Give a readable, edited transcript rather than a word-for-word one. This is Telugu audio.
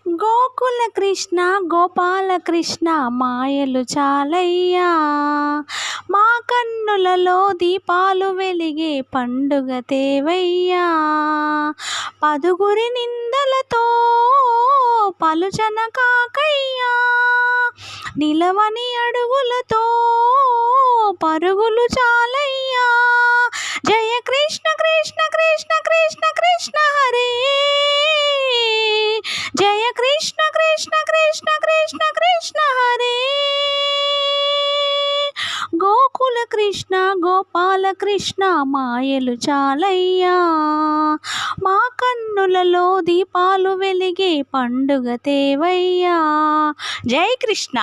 గోకుల కృష్ణ గోపాల కృష్ణ మాయలు చాలయ్యా, మా కన్నులలో దీపాలు వెలిగే పండుగ తేవయ్యా. పదుగురి నిందలతో పలుచన కాకయ్యా, నిలవని అడుగులతో పరుగులు చాలయ్యా. జయ కృష్ణ కృష్ణ కృష్ణ కృష్ణ కృష్ణ హరే, జయ కృష్ణ కృష్ణ కృష్ణ కృష్ణ కృష్ణ హరే. గోకుల కృష్ణ గోపాల కృష్ణ మాయలు చాలయ్యా, మా కన్నులలో దీపాలు వెలిగే పండుగ తేవయ్యా. జై కృష్ణ.